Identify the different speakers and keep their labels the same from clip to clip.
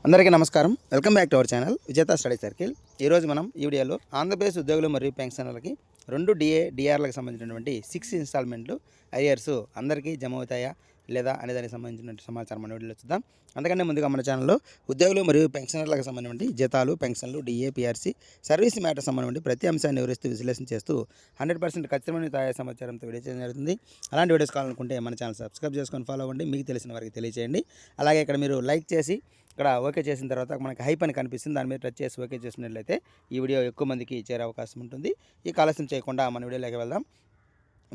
Speaker 1: అందరికీ నమస్కారం. Welcome back to our channel విజేత స్టడీ సర్కిల్. ఈరోజు మనం ఈ వీడియోలో ఆంధ్రప్రదేశ్ ఉద్యోగులు మరియు పెన్షనర్లకి 2 డిఏ డిఆర్లకు సంబంధించినటువంటి 6 ఇన్స్టాల్మెంట్లు అరియర్స్ అందరికీ జమ అవుతాయా లేదా అనే దానికి సంబంధించిన సమాచారం మన వీడియోలో చూద్దాం. అంతకంటే ముందుగా మన ఛానల్లో ఉద్యోగులు మరియు పెన్షనర్లకు సంబంధించి జీతాలు, పెన్షన్లు, డిఏ, పిఆర్సీ, సర్వీస్ మ్యాటర్ సంబంధించి ప్రతి అంశాన్ని వివరిస్తూ విశ్లేషణ చేస్తూ 100% ఖచ్చితమైన తాజా సమాచారంతో వీడియో చేయడం జరుగుతుంది. అలాంటి వీడియోస్ కావాలనుకుంటే మన ఛానల్ సబ్స్క్రైబ్ చేసుకొని ఫాలో అవ్వండి. మీకు తెలిసిన వారికి తెలియజేయండి. అలాగే ఇక్కడ మీరు లైక్ చేసి ఇక్కడ ఓకే చేసిన తర్వాత మనకి హైప్ అని కనిపిస్తుంది, దాని మీద టచ్ చేసి ఓకే చేసినట్లయితే ఈ వీడియో ఎక్కువ మందికి చేరే అవకాశం ఉంటుంది. ఈ ఆలస్యం చేయకుండా మన వీడియోలోకి వెళ్దాం.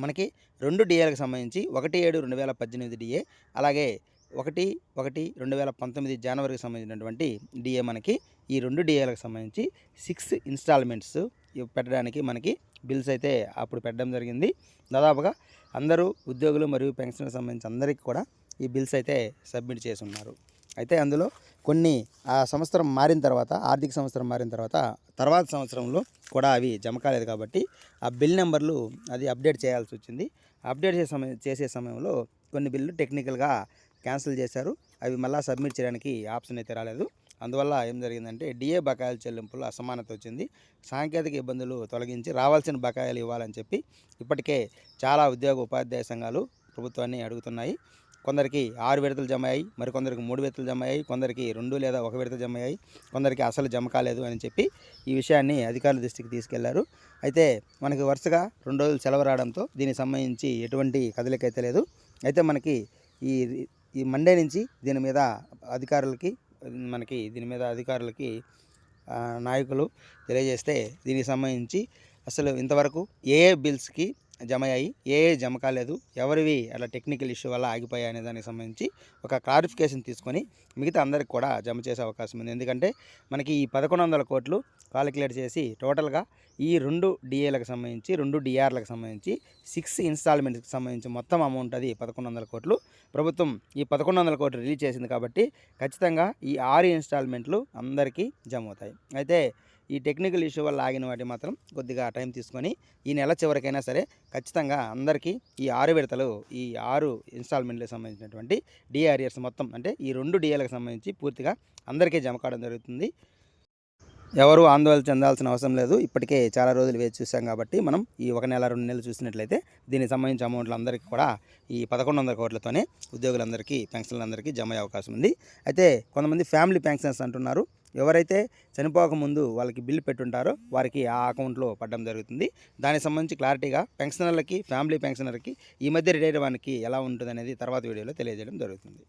Speaker 1: మనకి 2 డిఏలకు సంబంధించి 1/7/2018 డిఏ, అలాగే 1/1/2019 జనవరికి సంబంధించినటువంటి డిఏ మనకి ఈ 2 డిఏలకు సంబంధించి 6 ఇన్స్టాల్మెంట్స్ పెట్టడానికి మనకి బిల్స్ అయితే అప్పుడు పెట్టడం జరిగింది. దాదాపుగా అందరూ ఉద్యోగులు మరియు పెన్షన్కి సంబంధించి అందరికీ కూడా ఈ బిల్స్ అయితే సబ్మిట్ చేసి ఉన్నారు. అయితే అందులో కొన్ని ఆ సంవత్సరం మారిన తర్వాత, ఆర్థిక సంవత్సరం మారిన తర్వాత సంవత్సరంలో కూడా అవి జమ కాలేదు కాబట్టి ఆ బిల్ నెంబర్లు అది అప్డేట్ చేయాల్సి వచ్చింది. అప్డేట్ చేసే సమయంలో కొన్ని బిల్లు టెక్నికల్గా క్యాన్సిల్ చేశారు. అవి మళ్ళీ సబ్మిట్ చేయడానికి ఆప్షన్ అయితే రాలేదు. అందువల్ల ఏం జరిగిందంటే డిఏ బకాయిల చెల్లింపులు అసమానత వచ్చింది. సాంకేతిక ఇబ్బందులు తొలగించి రావాల్సిన బకాయిలు ఇవ్వాలని చెప్పి ఇప్పటికే చాలా ఉద్యోగ ఉపాధ్యాయ సంఘాలు ప్రభుత్వాన్ని అడుగుతున్నాయి. కొందరికి 6 విడతలు జమ అయ్యాయి, మరికొందరికి 3 విడతలు జమ అయ్యాయి, కొందరికి 2 లేదా 1 విడత జమ అయ్యాయి, కొందరికి అసలు జమ కాలేదు అని చెప్పి ఈ విషయాన్ని అధికారుల దృష్టికి తీసుకెళ్లారు. అయితే మనకి వరుసగా 2 రోజులు సెలవు రావడంతో దీనికి సంబంధించి ఎటువంటి కదలిక అయితే లేదు. అయితే మనకి ఈ మండే నుంచి దీని మీద అధికారులకి నాయకులు తెలియజేస్తే దీనికి సంబంధించి అసలు ఇంతవరకు ఏ బిల్స్కి జమ అయ్యాయి, ఏ జమ కాలేదు, ఎవరివి అలా టెక్నికల్ ఇష్యూ వల్ల ఆగిపోయాయి అనే దానికి సంబంధించి ఒక క్లారిఫికేషన్ తీసుకొని మిగతా అందరికి కూడా జమ చేసే అవకాశం ఉంది. ఎందుకంటే మనకి ఈ 1100 కోట్లు కాలిక్యులేట్ చేసి టోటల్గా ఈ 2 డిఏలకు సంబంధించి 2 డిఆర్లకు సంబంధించి 6 ఇన్స్టాల్మెంట్స్కి సంబంధించి మొత్తం అమౌంట్ అది 1100 కోట్లు. ప్రభుత్వం ఈ 1100 కోట్లు రిలీజ్ చేసింది కాబట్టి ఖచ్చితంగా ఈ 6 ఇన్స్టాల్మెంట్లు అందరికీ జమ అవుతాయి. అయితే ఈ టెక్నికల్ ఇష్యూ వల్ల ఆగిన వాటి మాత్రం కొద్దిగా టైం తీసుకొని ఈ నెల చివరికైనా సరే ఖచ్చితంగా అందరికీ ఈ 6 విడతలు, ఈ 6 ఇన్స్టాల్మెంట్లకు సంబంధించినటువంటి డిఆర్ఎస్ మొత్తం అంటే ఈ 2 డిఏలకు సంబంధించి పూర్తిగా అందరికీ జమ కావడం జరుగుతుంది. ఎవరు ఆందోళన చెందాల్సిన అవసరం లేదు. ఇప్పటికే చాలా రోజులు వేచి చూసాం కాబట్టి మనం ఈ 1 నెల 2 నెలలు చూసినట్లయితే దీనికి సంబంధించిన అమౌంట్లు అందరికీ కూడా ఈ 1100 కోట్లతోనే ఉద్యోగులందరికీ, పెన్షన్లందరికీ జమ అయ్యే అవకాశం ఉంది. అయితే కొంతమంది ఫ్యామిలీ పెన్షన్స్ అంటున్నారు. ఎవరైతే చనిపోకముందు వాళ్ళకి బిల్లు పెట్టుంటారో వారికి ఆ అకౌంట్లో పడడం జరుగుతుంది. దానికి సంబంధించి క్లారిటీగా పెన్షనర్లకి, ఫ్యామిలీ పెన్షనర్కి ఈ మధ్య రిటైర్ అవ్వడానికి ఎలా ఉంటుంది అనేది తర్వాత వీడియోలో తెలియజేయడం జరుగుతుంది.